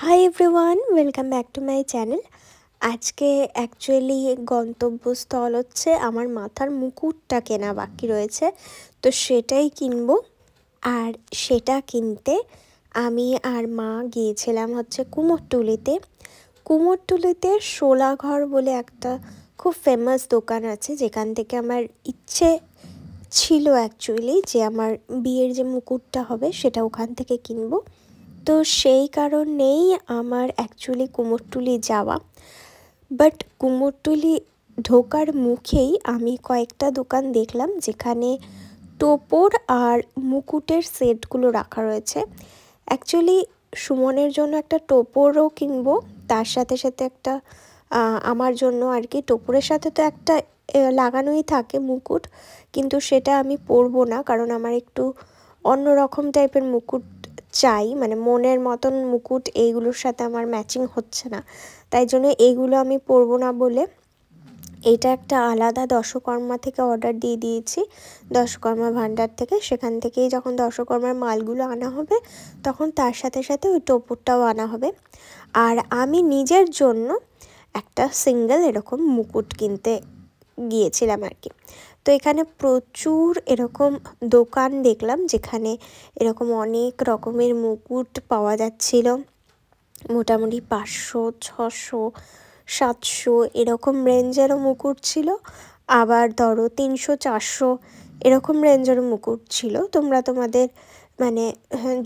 Hi everyone, welcome back to my channel. আজকে actually গন্তব্যস্থল হচ্ছে আমার মাথার মুকুটটা কেনা বাকি রয়েছে, তো সেটাই কিনবো। আর সেটা কিনতে আমি আর মা গিয়েছিলাম হচ্ছে কুমোরটুলিতে। কুমোরটুলিতে শোলাঘর বলে একটা খুব ফেমাস দোকান আছে, যেখান থেকে আমার ইচ্ছে ছিল অ্যাকচুয়ালি যে আমার বিয়ের যে মুকুটটা হবে সেটা ওখান থেকে কিনবো। তো সেই কারণেই আমার অ্যাকচুয়ালি কুমোরটুলি যাওয়া। বাট কুমোরটুলি ঢোকার মুখেই আমি কয়েকটা দোকান দেখলাম যেখানে টোপর আর মুকুটের সেটগুলো রাখা রয়েছে। অ্যাকচুয়ালি সুমনের জন্য একটা টোপরও কিনবো, তার সাথে সাথে একটা আমার জন্য আর কি। টোপরের সাথে তো একটা লাগানোই থাকে মুকুট, কিন্তু সেটা আমি পরবো না, কারণ আমার একটু অন্যরকম টাইপের মুকুট চাই, মানে মনের মতন মুকুট এইগুলোর সাথে আমার ম্যাচিং হচ্ছে না, তাই জন্য এইগুলো আমি পরবো না বলে এটা একটা আলাদা দশকর্মা থেকে অর্ডার দিয়ে দিয়েছি, দশকর্মা ভাণ্ডার থেকে। সেখান থেকেই যখন দশকর্মার মালগুলো আনা হবে তখন তার সাথে সাথে ওই টোপরটাও আনা হবে। আর আমি নিজের জন্য একটা সিঙ্গেল এরকম মুকুট কিনতে গিয়েছিলাম আর কি। তো এখানে প্রচুর এরকম দোকান দেখলাম যেখানে এরকম অনেক রকমের মুকুট পাওয়া যাচ্ছিল। মোটামুটি 500, 600, 700 এরকম রেঞ্জেরও মুকুট ছিল, আবার ধরো 300, 400 এরকম রেঞ্জেরও মুকুট ছিল। তোমরা তোমাদের মানে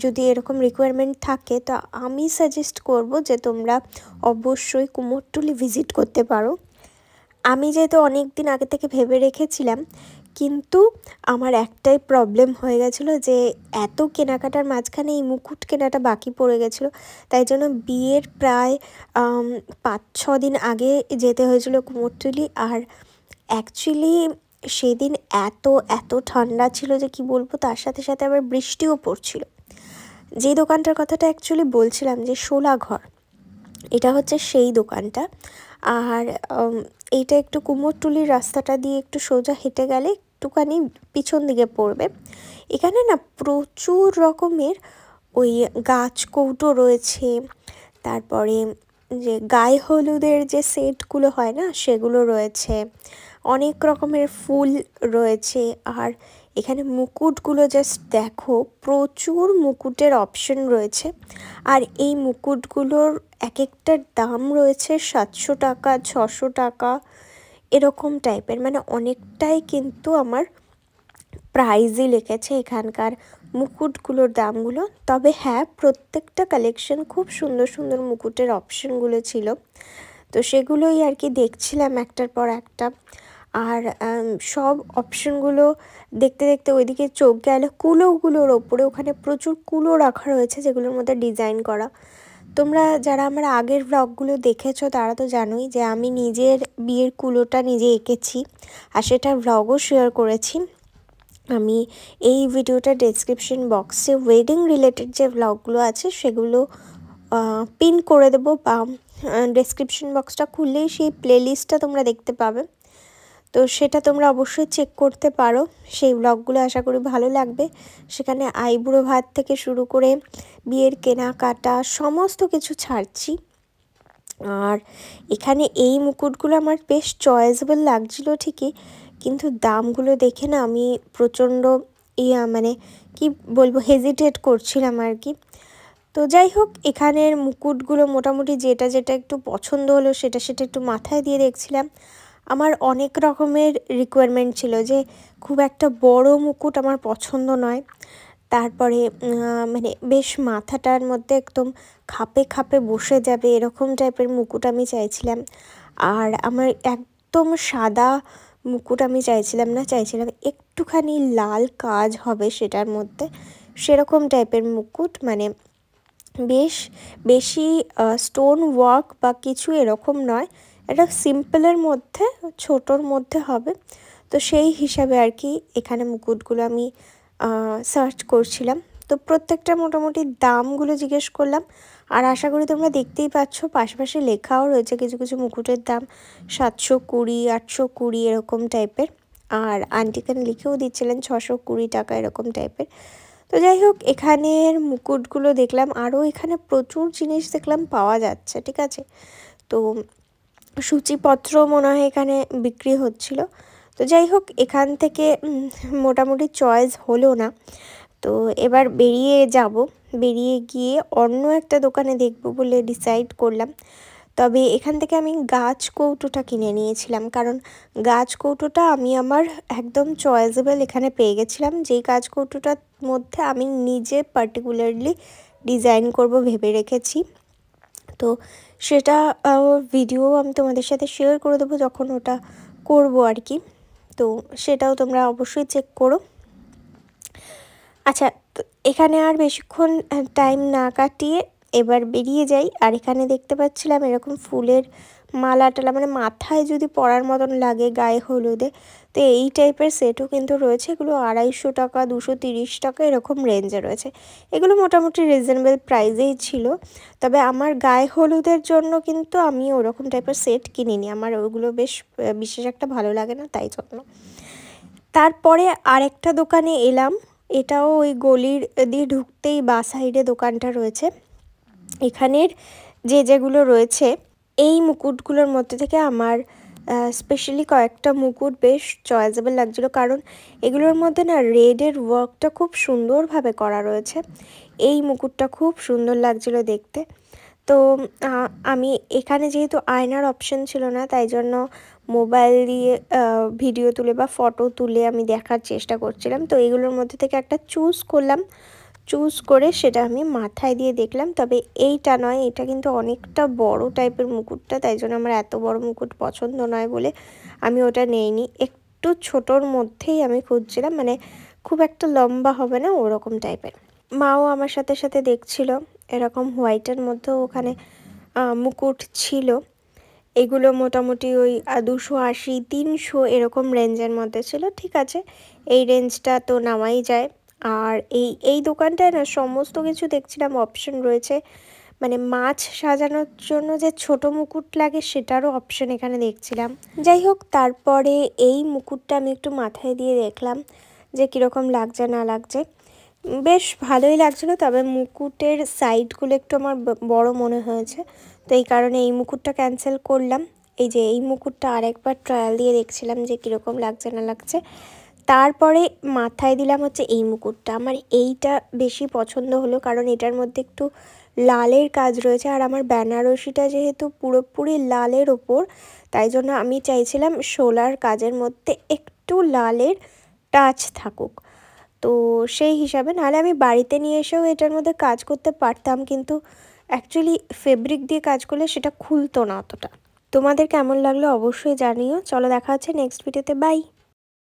যদি এরকম রিকোয়ারমেন্ট থাকে তো আমি সাজেস্ট করব যে তোমরা অবশ্যই কুমোরটুলি ভিজিট করতে পারো। আমি যেহেতু অনেক দিন আগে থেকে ভেবে রেখেছিলাম, কিন্তু আমার একটাই প্রবলেম হয়ে গেছিলো যে এত কেনাকাটার মাঝখানে এই মুকুট কেনাটা বাকি পড়ে গেছিলো। তাই জন্য বিয়ের প্রায় 5-6 দিন আগে যেতে হয়েছিল কুমোরটুলি। আর অ্যাকচুয়ালি সেদিন এত এত ঠান্ডা ছিল যে কি বলবো, তার সাথে সাথে আবার বৃষ্টিও পড়ছিল। যে দোকানটার কথাটা অ্যাকচুয়ালি বলছিলাম যে শোলাঘর, এটা হচ্ছে সেই দোকানটা। আর এইটা একটু কুমোরটুলির রাস্তাটা দিয়ে একটু সোজা হেঁটে গেলে একটুখানি পিছন দিকে পড়বে। এখানে না প্রচুর রকমের ওই গাছ কৌটো রয়েছে, তারপরে যে গায়ে হলুদের যে সেটগুলো হয় না সেগুলো রয়েছে, অনেক রকমের ফুল রয়েছে। আর এখানে মুকুটগুলো জাস্ট দেখো, প্রচুর মুকুটের অপশন রয়েছে। আর এই মুকুটগুলোর এক একটার দাম রয়েছে 700 টাকা, 600 টাকা এরকম টাইপের, মানে অনেকটাই কিন্তু আমার প্রাইজই লিখেছে এখানকার মুকুটগুলোর দামগুলো। তবে হ্যাঁ, প্রত্যেকটা কালেকশন খুব সুন্দর সুন্দর মুকুটের অপশনগুলো ছিল, তো সেগুলোই আর কি দেখছিলাম একটার পর একটা। আর সব অপশনগুলো দেখতে দেখতে ওইদিকে চোখ গেল কুলোগুলোর ওপরে। ওখানে প্রচুর কুলো রাখা রয়েছে যেগুলোর মধ্যে ডিজাইন করা। তোমরা যারা আমার আগের ব্লগগুলো দেখেছো তারা তো জানোই যে আমি নিজের বিয়ের কুলোটা নিজে এঁকেছি, আর সেটা ব্লগও শেয়ার করেছি। আমি এই ভিডিওটা ডেসক্রিপশন বক্সে ওয়েডিং রিলেটেড যে ব্লগগুলো আছে সেগুলো পিন করে দেবো, বা ডেসক্রিপশন বক্সটা খুললেই সেই প্লেলিস্টটা তোমরা দেখতে পাবে। তো সেটা তোমরা অবশ্যই চেক করতে পারো, সেই ব্লগগুলো আশা করি ভালো লাগবে। সেখানে আইবুড়ো ভাত থেকে শুরু করে বিয়ের কেনাকাটা সমস্ত কিছু ছাড়ছি। আর এখানে এই মুকুটগুলো আমার বেশ চয়েসেবল লাগছিল ঠিকই, কিন্তু দামগুলো দেখে না আমি প্রচণ্ড মানে কি বলবো, হেজিটেট করছিলাম আর কি। তো যাই হোক, এখানের মুকুটগুলো মোটামুটি যেটা যেটা একটু পছন্দ হলো সেটা সেটা একটু মাথায় দিয়ে দেখছিলাম। আমার অনেক রকমের রিকোয়ারমেন্ট ছিল, যে খুব একটা বড় মুকুট আমার পছন্দ নয়, তারপরে মানে বেশ মাথাটার মধ্যে একদম খাপে খাপে বসে যাবে এরকম টাইপের মুকুট আমি চাইছিলাম। আর আমার একদম সাদা মুকুট আমি চাইছিলাম না, চাইছিলাম একটুখানি লাল কাজ হবে সেটার মধ্যে, সেরকম টাইপের মুকুট, মানে বেশ বেশি স্টোন ওয়ার্ক বা কিছু এরকম নয়, এটা সিম্পলের মধ্যে ছোটোর মধ্যে হবে। তো সেই হিসাবে আর কি এখানে মুকুটগুলো আমি সার্চ করছিলাম। তো প্রত্যেকটা মোটামুটি দামগুলো জিজ্ঞেস করলাম, আর আশা করি তোমরা দেখতেই পাচ্ছ পাশাপাশি লেখাও রয়েছে কিছু কিছু মুকুটের দাম 720, 820 এরকম টাইপের। আর আন্টি এখানে লিখেও দিচ্ছিলেন 620 টাকা এরকম টাইপের। তো যাই হোক, এখানের মুকুটগুলো দেখলাম, আরও এখানে প্রচুর জিনিস দেখলাম পাওয়া যাচ্ছে, ঠিক আছে। তো সূচিপত্র মনে হয় এখানে বিক্রি হচ্ছিল। তো যাই হোক, এখান থেকে মোটামুটি চয়েস হলো না। তো এবার বেরিয়ে যাব, বেরিয়ে গিয়ে অন্য একটা দোকানে দেখব বলে ডিসাইড করলাম। তবে এখান থেকে আমি গাছ কৌটোটা কিনে নিয়েছিলাম, কারণ গাছ কৌটোটা আমি আমার একদম চয়েসেবল এখানে পেয়ে গেছিলাম, যেই গাছ কৌটোটার মধ্যে আমি নিজে পার্টিকুলারলি ডিজাইন করব ভেবে রেখেছি। তো সেটা ভিডিও আমি তোমাদের সাথে শেয়ার করে দেবো যখন ওটা করব আর কি। তো সেটাও তোমরা অবশ্যই চেক করো। আচ্ছা, এখানে আর বেশিক্ষণ টাইম না কাটিয়ে এবার বেরিয়ে যাই। আর এখানে দেখতে পাচ্ছিলাম এরকম ফুলের মালা টালা, মানে মাথায় যদি পরার মতন লাগে গায়ে হলুদে, তো এই টাইপের সেটও কিন্তু রয়েছে। এগুলো 250 টাকা, 230 টাকা এরকম রেঞ্জে রয়েছে। এগুলো মোটামুটি রিজনেবল প্রাইসেই ছিল। তবে আমার গায়ে হলুদের জন্য কিন্তু আমি ওরকম টাইপের সেট কিনিনি, আমার ওগুলো বেশ বিশেষ একটা ভালো লাগে না, তাই জন্য। তারপরে আরেকটা দোকানে এলাম, এটাও ওই গলির দিয়ে ঢুকতেই বা সাইডে দোকানটা রয়েছে। এখানের যেগুলো রয়েছে, এই মুকুটগুলোর মধ্যে থেকে আমার স্পেশালি কয়েকটা মুকুট বেশ চয়েসেবল লাগছিলো, কারণ এগুলোর মধ্যে না রেডের ওয়ার্কটা খুব সুন্দরভাবে করা রয়েছে। এই মুকুটটা খুব সুন্দর লাগছিলো দেখতে। তো আমি এখানে যেহেতু আয়নার অপশন ছিল না, তাই জন্য মোবাইল দিয়ে ভিডিও তুলে বা ফটো তুলে আমি দেখার চেষ্টা করছিলাম। তো এগুলোর মধ্যে থেকে একটা চুজ করলাম, চুজ করে সেটা আমি মাথায় দিয়ে দেখলাম। তবে এইটা নয়, এটা কিন্তু অনেকটা বড় টাইপের মুকুটটা, তাই জন্য আমার এত বড় মুকুট পছন্দ নয় বলে আমি ওটা নেইনি। একটু ছোটোর মধ্যেই আমি খুঁজছিলাম, মানে খুব একটা লম্বা হবে না ওরকম টাইপের। মাও আমার সাথে সাথে দেখছিল, এরকম হোয়াইটের মধ্যেও ওখানে মুকুট ছিল। এগুলো মোটামুটি ওই 280, 300 এরকম রেঞ্জের মধ্যে ছিল। ঠিক আছে, এই রেঞ্জটা তো নেওয়াই যায়। আর এই দোকানটায় না সমস্ত কিছু দেখছিলাম অপশন রয়েছে, মানে মাছ সাজানোর জন্য যে ছোট মুকুট লাগে সেটারও অপশন এখানে দেখছিলাম। যাই হোক, তারপরে এই মুকুটটা আমি একটু মাথায় দিয়ে দেখলাম যে কীরকম লাগছে না লাগছে। বেশ ভালোই লাগছিলো, তবে মুকুটের সাইডগুলো একটু আমার বড় মনে হয়েছে, তো এই কারণে এই মুকুটটা ক্যান্সেল করলাম। এই যে এই মুকুটটা আরেকবার ট্রায়াল দিয়ে দেখছিলাম যে কীরকম লাগছে না লাগছে। তারপরে মাথায় দিলাম হচ্ছে এই মুকুটটা। আমার এইটা বেশি পছন্দ হলো, কারণ এটার মধ্যে একটু লালের কাজ রয়েছে, আর আমার বেনারসিটা যেহেতু পুরোপুরি লালের ওপর, তাই জন্য আমি চাইছিলাম শোলার কাজের মধ্যে একটু লালের টাচ থাকুক। তো সেই হিসাবে, নাহলে আমি বাড়িতে নিয়ে এসেও এটার মধ্যে কাজ করতে পারতাম, কিন্তু অ্যাকচুয়ালি ফেব্রিক দিয়ে কাজ করলে সেটা খুলতো না অতটা। তোমাদের কেমন লাগলো অবশ্যই জানিও। চলো, দেখা হচ্ছে নেক্সট ভিডিওতে, বাই।